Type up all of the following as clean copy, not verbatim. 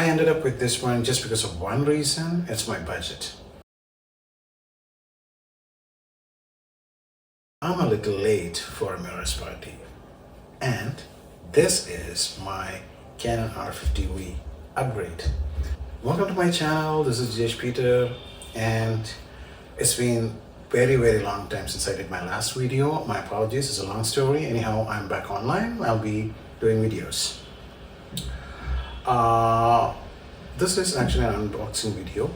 I ended up with this one just because of one reason. It's my budget. I'm a little late for a mirrorless party, and this is my Canon R50V upgrade. Welcome to my channel. This is Jijesh Peter, and it's been very long time since I did my last video. My apologies, it's a long story. Anyhow, I'm back online. I'll be doing videos. This is actually an unboxing video.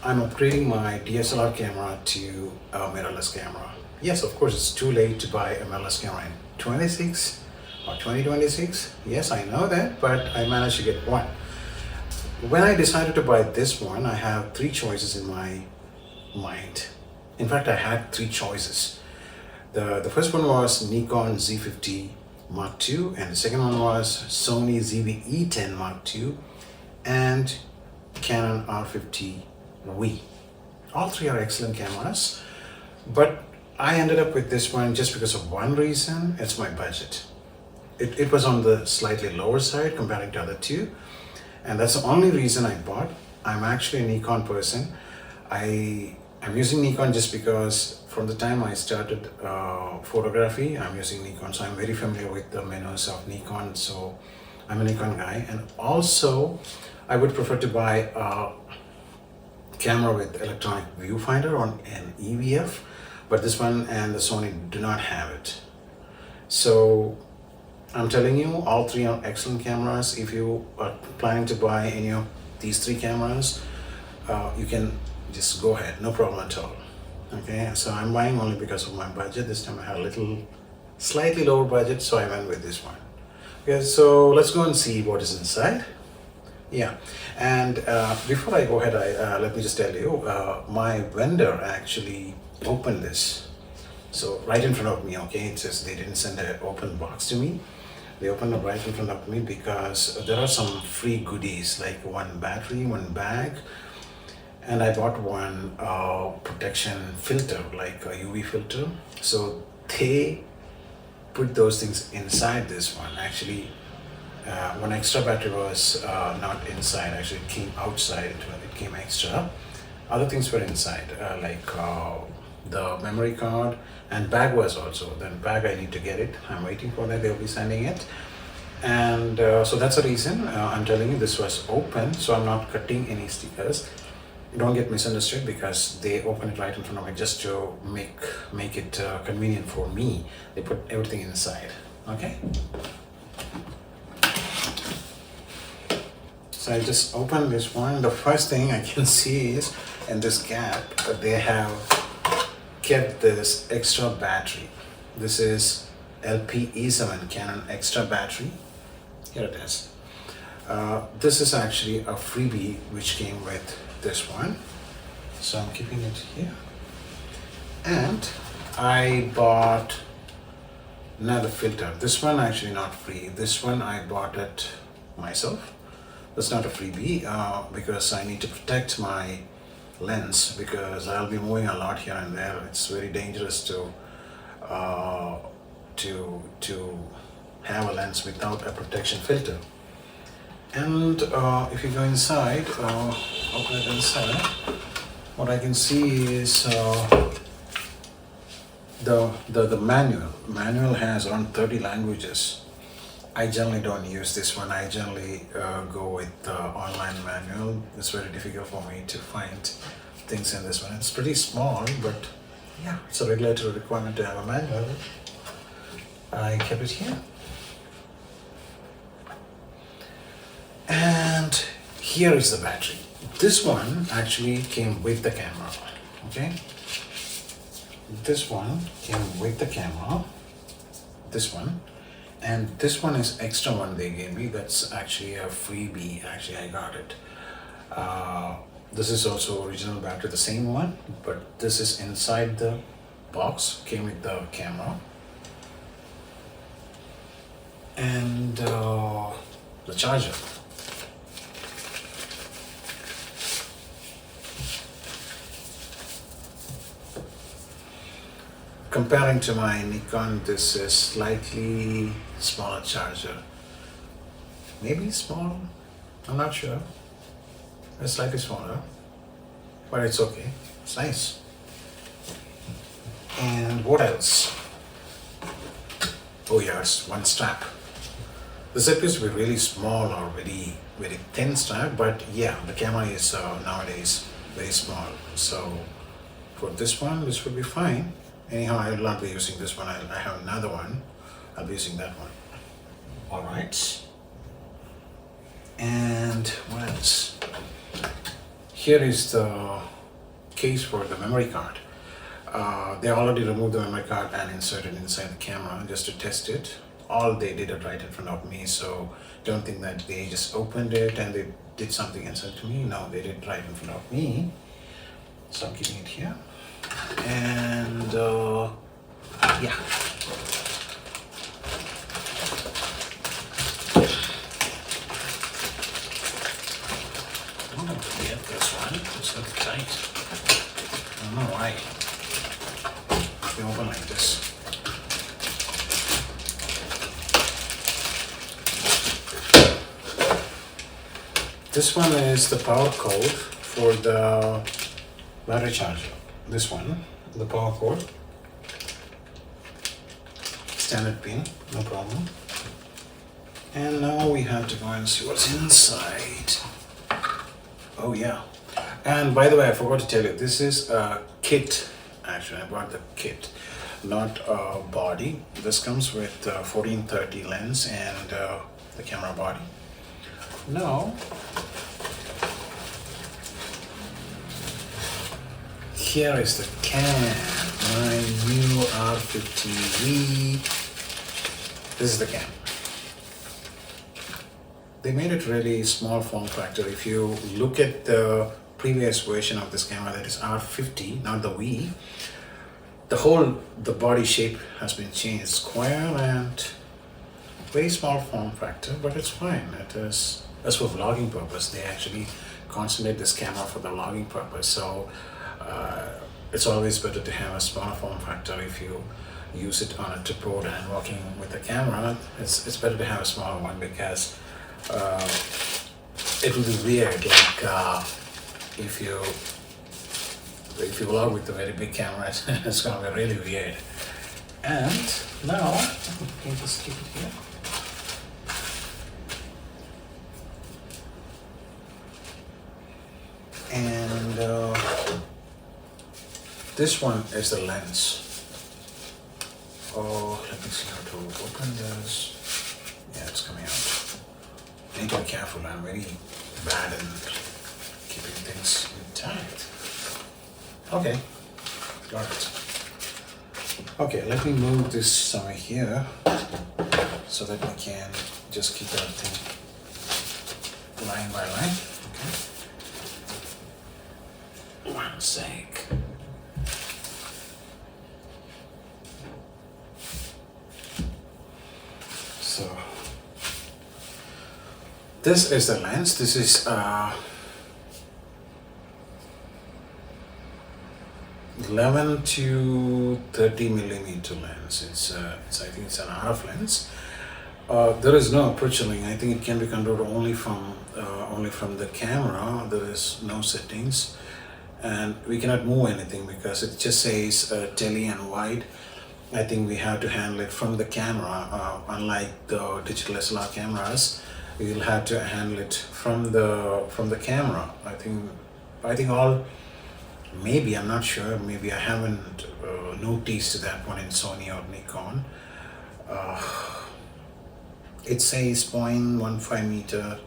I'm upgrading my DSLR camera to a mirrorless camera. Yes, of course, it's too late to buy a mirrorless camera in 26 or 2026. Yes, I know that, but I managed to get one. When I decided to buy this one, I have three choices in my mind. In fact, I had three choices. The first one was Nikon Z50 Mark II, and the second one was Sony ZV-E10 Mark II and Canon R50V. All three are excellent cameras, but I ended up with this one just because of one reason. It's my budget. It was on the slightly lower side comparing to other two, and that's the only reason I bought. I'm actually a Nikon person. I'm using Nikon just because from the time I started photography, I'm using Nikon, so I'm very familiar with the menus of Nikon, so I'm a Nikon guy. And also I would prefer to buy a camera with electronic viewfinder on an EVF, but this one and the Sony do not have it. So I'm telling you, all three are excellent cameras. If you are planning to buy any of these three cameras, you can just go ahead, no problem at all. Okay, so I'm buying only because of my budget. This time I had a slightly lower budget, so I went with this one. Okay, so let's go and see what is inside. Yeah, and before I go ahead, let me just tell you, my vendor actually opened this. So right in front of me, okay, it says they didn't send an open box to me. They opened it right in front of me because there are some free goodies like one battery, one bag, and I bought one protection filter, like a UV filter. So they put those things inside this one. Actually, one extra battery was not inside, actually it came outside, it came extra. Other things were inside, like the memory card, and bag was also. Then bag, I need to get it. I'm waiting for that, they'll be sending it. And so that's the reason I'm telling you this was open, so I'm not cutting any stickers. Don't get misunderstood, because they open it right in front of me just to make it convenient for me. They put everything inside. Okay, so I just opened this one. The first thing I can see is in this gap they have kept this extra battery. This is LPE7 Canon extra battery. Here it is. This is actually a freebie which came with this one, so I'm keeping it here. And I bought another filter. This one actually not free. This one I bought it myself. That's not a freebie because I need to protect my lens, because I'll be moving a lot here and there. It's very dangerous to have a lens without a protection filter. And if you go inside, open it inside, what I can see is the manual. Manual has around 30 languages. I generally don't use this one. I generally go with the online manual. It's very difficult for me to find things in this one. It's pretty small, but yeah, it's a regulatory requirement to have a manual. I kept it here. And here is the battery. This one actually came with the camera. Okay, this one came with the camera, this one, and this one is extra one they gave me. That's actually a freebie. Actually, I got it. This is also original battery, the same one, but this is inside the box, came with the camera. And the charger. Comparing to my Nikon, this is slightly smaller charger. Maybe small, I'm not sure. It's slightly smaller, but it's okay. It's nice. And what else? Oh yes, one strap. This appears to be really small or very thin strap, but yeah, the camera is nowadays very small. So for this one, this will be fine. Anyhow, I will not be using this one. I have another one. I'll be using that one. All right. And what else? Here is the case for the memory card. They already removed the memory card and inserted inside the camera just to test it. All they did it right in front of me, so don't think that they just opened it and they did something inside to me. No, they did it right in front of me. So I'm keeping it here. And yeah. Oh, yeah, this one. It's so tight. I don't know why. They open like this. This one is the power cord for the battery charger. This one, the power cord. Standard pin, no problem. And now we have to go and see what's inside. Oh yeah. And by the way, I forgot to tell you, this is a kit. Actually, I bought the kit, not a body. This comes with 1430 lens and the camera body. Now, here is the Canon, my new R50V. This is the Canon. They made it really small form factor. If you look at the previous version of this camera, that is R50, not the V, the body shape has been changed, square and very small form factor, but it's fine. It is, that's for vlogging purpose. They actually concentrate this camera for the vlogging purpose. So it's always better to have a smaller form factor. If you use it on a tripod and working with the camera, it's better to have a smaller one, because it will be weird, like if you vlog with a very big camera, it's gonna be really weird. And now, can you just keep it here? And this one is the lens. Oh, let me see how to open this. Yeah, it's coming out. I need to be careful. I'm very bad in keeping things intact. Okay, got it. Okay, let me move this somewhere here so that we can just keep everything line by line. Okay. One sec. So this is the lens. This is 11 to 30 millimeter lens. It's I think it's an RF lens. There is no aperturing. I think it can be controlled only from the camera. There is no settings, and we cannot move anything because it just says tele and wide. I think we have to handle it from the camera. Unlike the digital SLR cameras, we will have to handle it from the camera. I think all. Maybe, I'm not sure, maybe I haven't noticed that one in Sony or Nikon. It says 0.15 meter,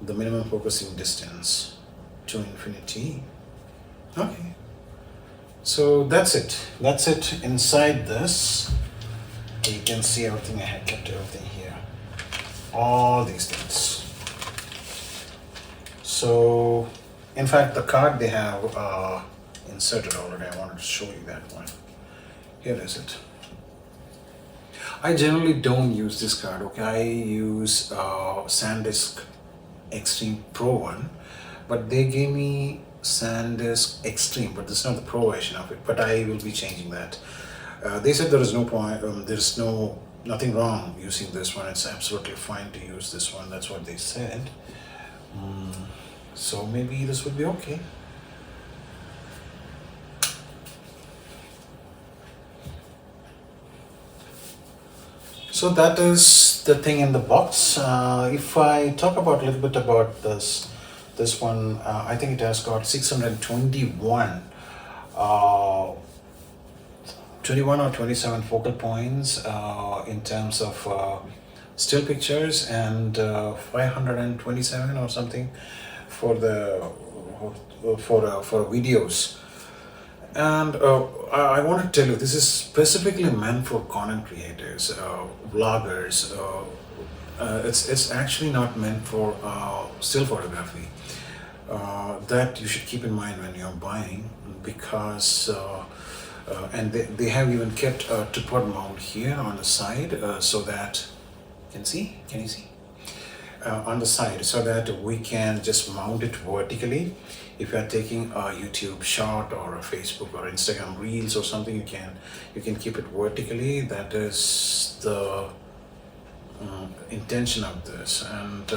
the minimum focusing distance to infinity. Okay, so that's it inside this. You can see everything. I had kept everything here, all these things. So in fact, the card they have inserted already. I wanted to show you that one. Here is it. I generally don't use this card. Okay, I use SanDisk Extreme Pro one, but they gave me SanDisk Extreme, but this is not the Pro version of it. But I will be changing that. They said there is no point. There is no Nothing wrong using this one. It's absolutely fine to use this one. That's what they said. So maybe this would be okay. So that is the thing in the box. If I talk about a little bit about this one, I think it has got 621 21 or 27 focal points in terms of still pictures, and 527 or something for the for videos. And I want to tell you, this is specifically meant for content creators, vloggers. It's actually not meant for still photography. That you should keep in mind when you're buying, because and they have even kept a tripod mount here on the side, so that can you see on the side, so that we can just mount it vertically. If you are taking a YouTube shot or a Facebook or Instagram reels or something, you can keep it vertically. That is the intention of this. And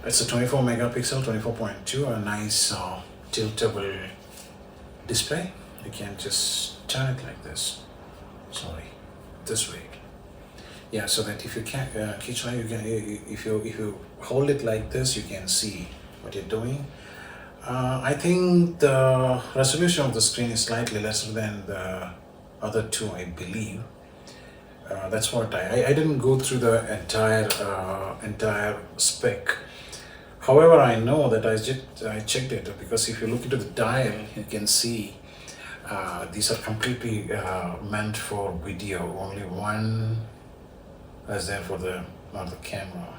it's a 24 megapixel 24.2, a nice tiltable display. You can just turn it like this, this way. Yeah, so that if you can if you hold it like this, you can see what you're doing. I think the resolution of the screen is slightly lesser than the other two, I believe. That's what I didn't go through the entire spec. However, I know that I checked it, because if you look into the dial, you can see these are completely meant for video. Only one is there for the camera.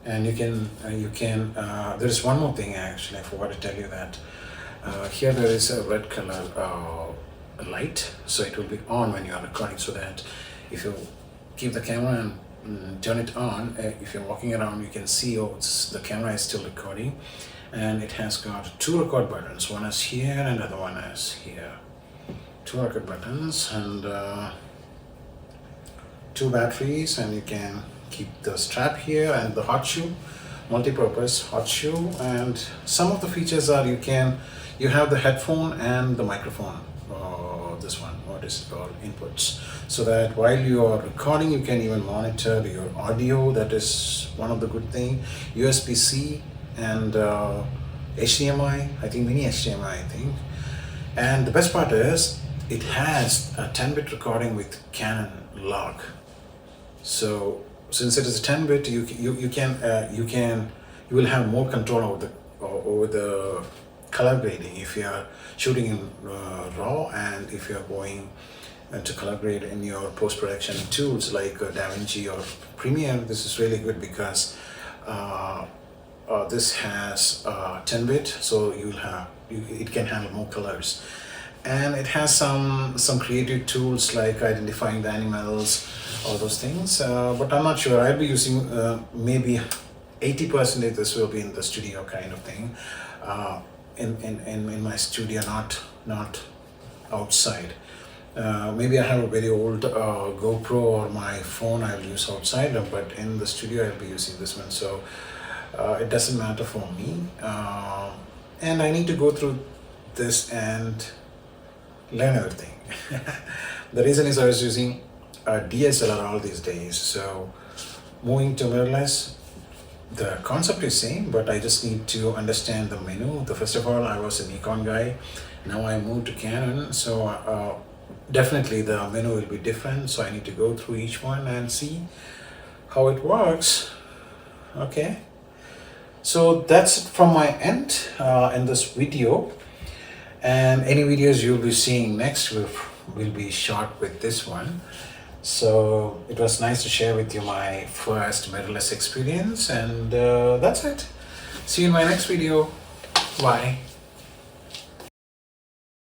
And you can there is one more thing, actually I forgot to tell you that here there is a red color light, so it will be on when you are recording, so that if you keep the camera and turn it on, if you're walking around, you can see the camera is still recording. And it has got two record buttons. One is here and the other one is here. Two record buttons and two batteries, and you can keep the strap here and the hot shoe, multi-purpose hot shoe. And some of the features are you have the headphone and the microphone, this one, what is it called, inputs, so that while you are recording, you can even monitor your audio. That is one of the good thing. USB-C and HDMI, I think mini HDMI, I think. And the best part is it has a 10-bit recording with Canon log. So since it is a 10-bit, you will have more control over the color grading if you are shooting in RAW, and if you are going to color grade in your post-production tools like DaVinci or Premiere. This is really good, because this has 10-bit, so it can handle more colors. And it has some creative tools like identifying the animals, all those things. But I'm not sure. I'll be using maybe 80% this will be in the studio kind of thing, in my studio, not outside. Maybe I have a very old GoPro or my phone I'll use outside, but in the studio I'll be using this one. So it doesn't matter for me. And I need to go through this and learn everything. The reason is I was using a DSLR all these days. So moving to mirrorless, the concept is same, but I just need to understand the menu. First of all, I was a Nikon guy. Now I moved to Canon. So definitely the menu will be different. So I need to go through each one and see how it works. Okay. So that's it from my end in this video. And any videos you'll be seeing next will be shot with this one. So it was nice to share with you my first mirrorless experience, and that's it. See you in my next video. Bye.